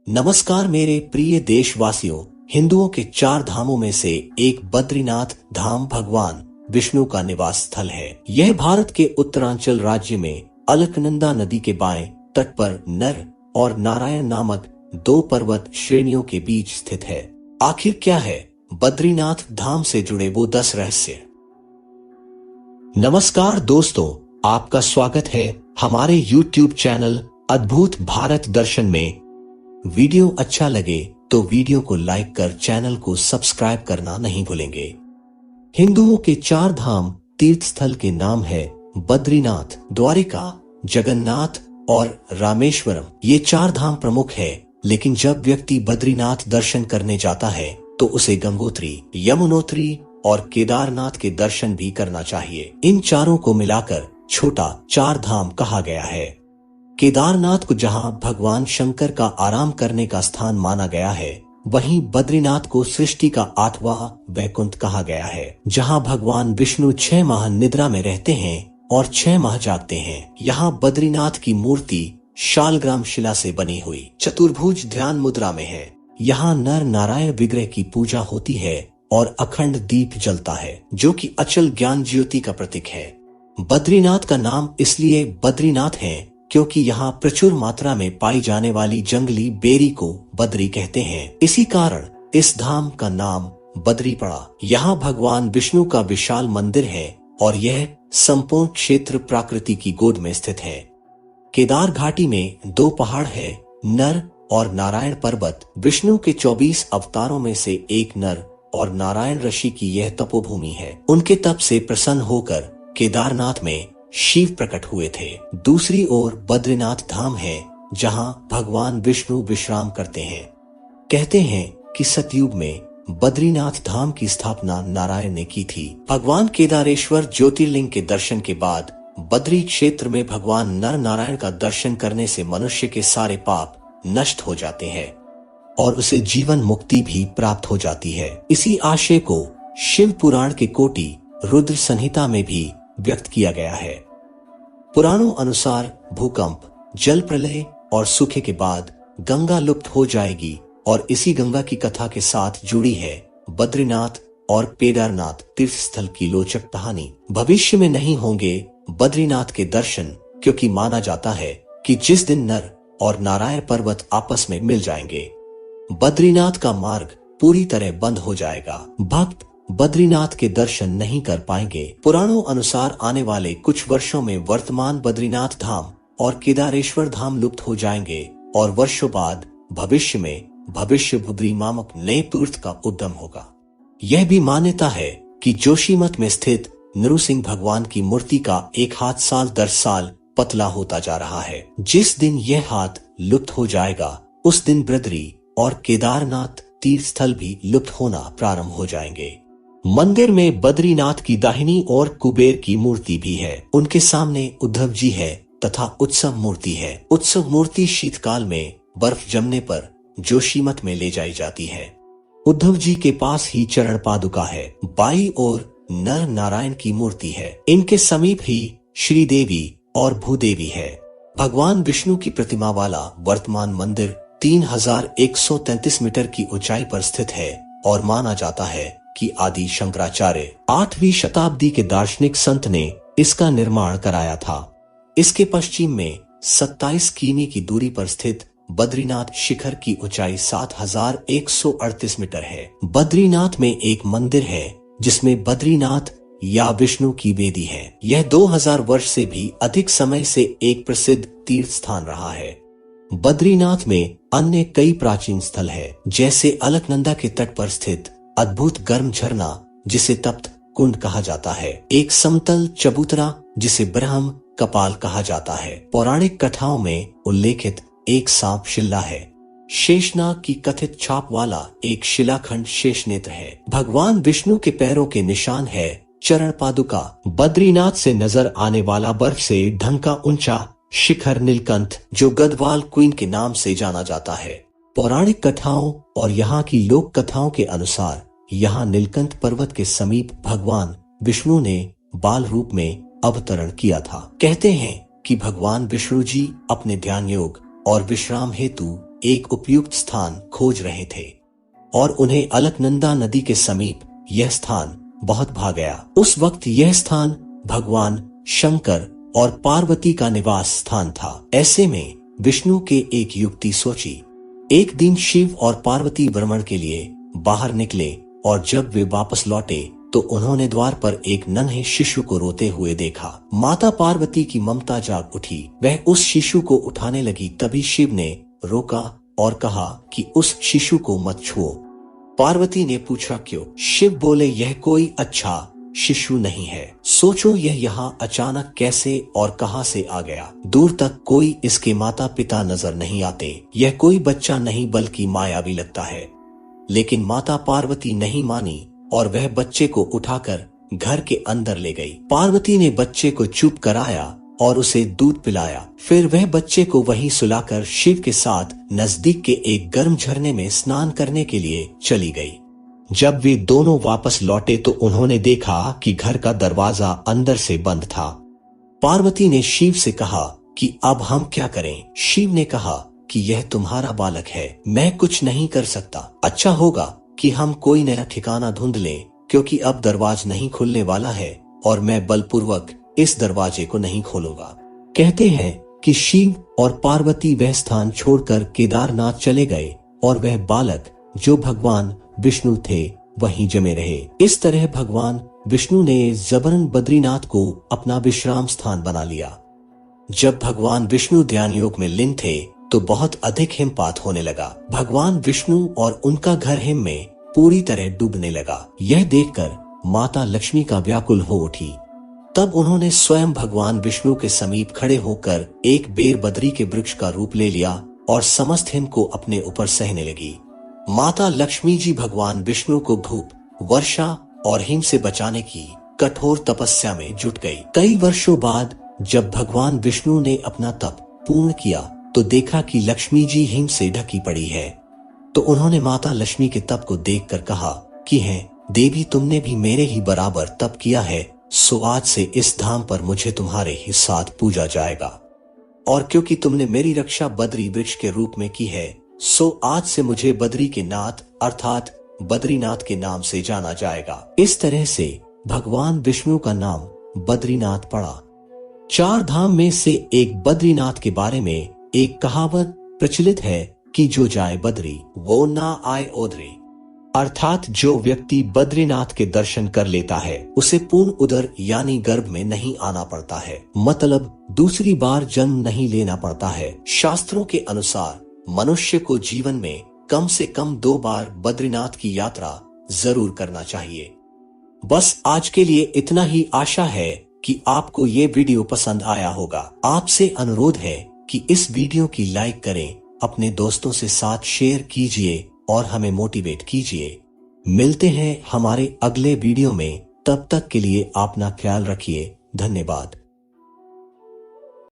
नमस्कार मेरे प्रिय देशवासियों। हिंदुओं के 4 धामों में से एक बद्रीनाथ धाम भगवान विष्णु का निवास स्थल है। यह भारत के उत्तरांचल राज्य में अलकनंदा नदी के बाएं तट पर नर और नारायण नामक 2 पर्वत श्रेणियों के बीच स्थित है। आखिर क्या है बद्रीनाथ धाम से जुड़े वो 10 रहस्य। नमस्कार दोस्तों, आपका स्वागत है हमारे YouTube चैनल अद्भुत भारत दर्शन में। वीडियो अच्छा लगे तो वीडियो को लाइक कर चैनल को सब्सक्राइब करना नहीं भूलेंगे। हिंदुओं के 4 धाम तीर्थ स्थल के नाम है बद्रीनाथ, द्वारिका, जगन्नाथ और रामेश्वरम। ये 4 धाम प्रमुख है, लेकिन जब व्यक्ति बद्रीनाथ दर्शन करने जाता है तो उसे गंगोत्री, यमुनोत्री और केदारनाथ के दर्शन भी करना चाहिए। इन चारों को मिलाकर छोटा 4 धाम कहा गया है। केदारनाथ को जहां भगवान शंकर का आराम करने का स्थान माना गया है, वहीं बद्रीनाथ को सृष्टि का 8वां वैकुंठ कहा गया है, जहां भगवान विष्णु 6 माह निद्रा में रहते हैं और 6 माह जागते हैं। यहाँ बद्रीनाथ की मूर्ति शालग्राम शिला से बनी हुई चतुर्भुज ध्यान मुद्रा में है। यहाँ नर नारायण विग्रह की पूजा होती है और अखंड दीप जलता है, जो कि अचल ज्ञान ज्योति का प्रतीक है। बद्रीनाथ का नाम इसलिए बद्रीनाथ है क्योंकि यहाँ प्रचुर मात्रा में पाई जाने वाली जंगली बेरी को बद्री कहते हैं। इसी कारण इस धाम का नाम बद्री पड़ा। यहाँ भगवान विष्णु का विशाल मंदिर है और यह संपूर्ण क्षेत्र प्रकृति की गोद में स्थित है। केदार घाटी में 2 पहाड़ है, नर और नारायण पर्वत। विष्णु के 24 अवतारों में से एक नर और नारायण ऋषि की यह तपोभूमि है। उनके तप से प्रसन्न होकर केदारनाथ में शिव प्रकट हुए थे। दूसरी ओर बद्रीनाथ धाम है, जहां भगवान विष्णु विश्राम करते हैं। कहते हैं कि सतयुग में बद्रीनाथ धाम की स्थापना नारायण ने की थी। भगवान केदारेश्वर ज्योतिर्लिंग के दर्शन के बाद बद्री क्षेत्र में भगवान नर नारायण का दर्शन करने से मनुष्य के सारे पाप नष्ट हो जाते हैं और उसे जीवन मुक्ति भी प्राप्त हो जाती है। इसी आशय को शिव पुराण के कोटि रुद्र संहिता में भी व्यक्त किया गया है। पुराणों अनुसार भूकंप, जल प्रलय और सूखे के बाद गंगा लुप्त हो जाएगी और इसी गंगा की कथा के साथ जुड़ी है बद्रीनाथ और केदारनाथ तीर्थ स्थल की रोचक कहानी। भविष्य में नहीं होंगे बद्रीनाथ के दर्शन, क्योंकि माना जाता है कि जिस दिन नर और नारायण पर्वत आपस में मिल जाएंगे, बद्रीनाथ का मार्ग पूरी तरह बंद हो जाएगा। भक्त बद्रीनाथ के दर्शन नहीं कर पाएंगे। पुराणों अनुसार आने वाले कुछ वर्षों में वर्तमान बद्रीनाथ धाम और केदारेश्वर धाम लुप्त हो जाएंगे और वर्षों बाद भविष्य में भविष्य बद्री नामक नए तीर्थ का उद्गम होगा। यह भी मान्यता है कि जोशीमठ में स्थित नृसिंह भगवान की मूर्ति का एक हाथ साल दर साल पतला होता जा रहा है। जिस दिन यह हाथ लुप्त हो जाएगा, उस दिन बद्री और केदारनाथ तीर्थ स्थल भी लुप्त होना प्रारंभ हो जाएंगे। मंदिर में बद्रीनाथ की दाहिनी ओर कुबेर की मूर्ति भी है। उनके सामने उद्धव जी है तथा उत्सव मूर्ति है। उत्सव मूर्ति शीतकाल में बर्फ जमने पर जोशीमठ में ले जाई जाती है। उद्धव जी के पास ही चरण पादुका है। बाईं ओर नर नारायण की मूर्ति है। इनके समीप ही श्रीदेवी और भूदेवी है। भगवान विष्णु की प्रतिमा वाला वर्तमान मंदिर 3133 मीटर की ऊंचाई पर स्थित है और माना जाता है कि आदि शंकराचार्य 8वीं शताब्दी के दार्शनिक संत ने इसका निर्माण कराया था। इसके पश्चिम में 27 किमी की दूरी पर स्थित बद्रीनाथ शिखर की ऊंचाई 7138 मीटर है। बद्रीनाथ में एक मंदिर है जिसमें बद्रीनाथ या विष्णु की वेदी है। यह 2000 वर्ष से भी अधिक समय से एक प्रसिद्ध तीर्थ स्थान रहा है। बद्रीनाथ में अन्य कई प्राचीन स्थल है, जैसे अलकनंदा के तट पर स्थित अद्भुत गर्म झरना जिसे तप्त कुंड कहा जाता है, एक समतल चबूतरा जिसे ब्रह्म कपाल कहा जाता है। पौराणिक कथाओं में उल्लेखित एक सांप शिला है। शेषनाग की कथित छाप वाला एक शिलाखंड शेषनेत्र है। भगवान विष्णु के पैरों के निशान है चरण पादुका। बद्रीनाथ से नजर आने वाला बर्फ से ढंका ऊंचा शिखर नीलकंठ, जो गढ़वाल क्वीन के नाम से जाना जाता है। पौराणिक कथाओं और यहाँ की लोक कथाओं के अनुसार यहाँ नीलकंठ पर्वत के समीप भगवान विष्णु ने बाल रूप में अवतरण किया था। कहते हैं कि भगवान विष्णु जी अपने ध्यान योग और विश्राम हेतु एक उपयुक्त स्थान खोज रहे थे और उन्हें अलकनंदा नदी के समीप यह स्थान बहुत भा गया। उस वक्त यह स्थान भगवान शंकर और पार्वती का निवास स्थान था। ऐसे में विष्णु के एक युक्ति सोची। एक दिन शिव और पार्वती भ्रमण के लिए बाहर निकले और जब वे वापस लौटे तो उन्होंने द्वार पर एक नन्हे शिशु को रोते हुए देखा। माता पार्वती की ममता जाग उठी। वह उस शिशु को उठाने लगी, तभी शिव ने रोका और कहा कि उस शिशु को मत छुओ। पार्वती ने पूछा क्यों? शिव बोले, यह कोई अच्छा शिशु नहीं है। सोचो यह यहाँ अचानक कैसे और कहां से आ गया। दूर तक कोई इसके माता पिता नजर नहीं आते। यह कोई बच्चा नहीं बल्कि मायावी लगता है। लेकिन माता पार्वती नहीं मानी और वह बच्चे को उठाकर घर के अंदर ले गई। पार्वती ने बच्चे को चुप कराया और उसे दूध पिलाया। फिर वह बच्चे को वहीं सुलाकर शिव के साथ नजदीक के एक गर्म झरने में स्नान करने के लिए चली गई। जब वे दोनों वापस लौटे तो उन्होंने देखा कि घर का दरवाजा अंदर से बंद था। पार्वती ने शिव से कहा कि अब हम क्या करें? शिव ने कहा कि यह तुम्हारा बालक है, मैं कुछ नहीं कर सकता। अच्छा होगा कि हम कोई नया ठिकाना ढूंढ लें, क्योंकि अब दरवाजा नहीं खुलने वाला है और मैं बलपूर्वक इस दरवाजे को नहीं खोलूंगा। कहते हैं कि शिव और पार्वती वह स्थान छोड़कर केदारनाथ चले गए और वह बालक जो भगवान विष्णु थे वहीं जमे रहे। इस तरह भगवान विष्णु ने जबरन बद्रीनाथ को अपना विश्राम स्थान बना लिया। जब भगवान विष्णु ध्यान योग में लीन थे तो बहुत अधिक हिमपात होने लगा। भगवान विष्णु और उनका घर हिम में पूरी तरह डूबने लगा। यह देखकर माता लक्ष्मी का व्याकुल हो उठी। तब उन्होंने स्वयं भगवान विष्णु के समीप खड़े होकर एक बेर बद्री के वृक्ष का रूप ले लिया और समस्त हिम को अपने ऊपर सहने लगी। माता लक्ष्मी जी भगवान विष्णु को धूप, वर्षा और हिम से बचाने की कठोर तपस्या में जुट गई। कई वर्षों बाद जब भगवान विष्णु ने अपना तप पूर्ण किया तो देखा कि लक्ष्मी जी हिम से ढकी पड़ी है। तो उन्होंने माता लक्ष्मी के तप को देखकर कहा कि है देवी, तुमने भी मेरे ही बराबर तप किया है, सो आज से इस धाम पर मुझे तुम्हारे ही साथ पूजा जाएगा। और क्योंकि तुमने मेरी रक्षा बद्री वृक्ष के रूप में की है, सो आज से मुझे बद्री के नाथ अर्थात बद्रीनाथ के नाम से जाना जाएगा। इस तरह से भगवान विष्णु का नाम बद्रीनाथ पड़ा। 4 धाम में से एक बद्रीनाथ के बारे में एक कहावत प्रचलित है कि जो जाए बद्री वो ना आए ओदरी, अर्थात जो व्यक्ति बद्रीनाथ के दर्शन कर लेता है उसे पूर्ण उदर यानी गर्भ में नहीं आना पड़ता है, मतलब दूसरी बार जन्म नहीं लेना पड़ता है। शास्त्रों के अनुसार मनुष्य को जीवन में कम से कम 2 बार बद्रीनाथ की यात्रा जरूर करना चाहिए। बस आज के लिए इतना ही। आशा है कि आपको ये वीडियो पसंद आया होगा। आपसे अनुरोध है कि इस वीडियो की लाइक करें, अपने दोस्तों से साथ शेयर कीजिए और हमें मोटिवेट कीजिए। मिलते हैं हमारे अगले वीडियो में, तब तक के लिए अपना ख्याल रखिए। धन्यवाद।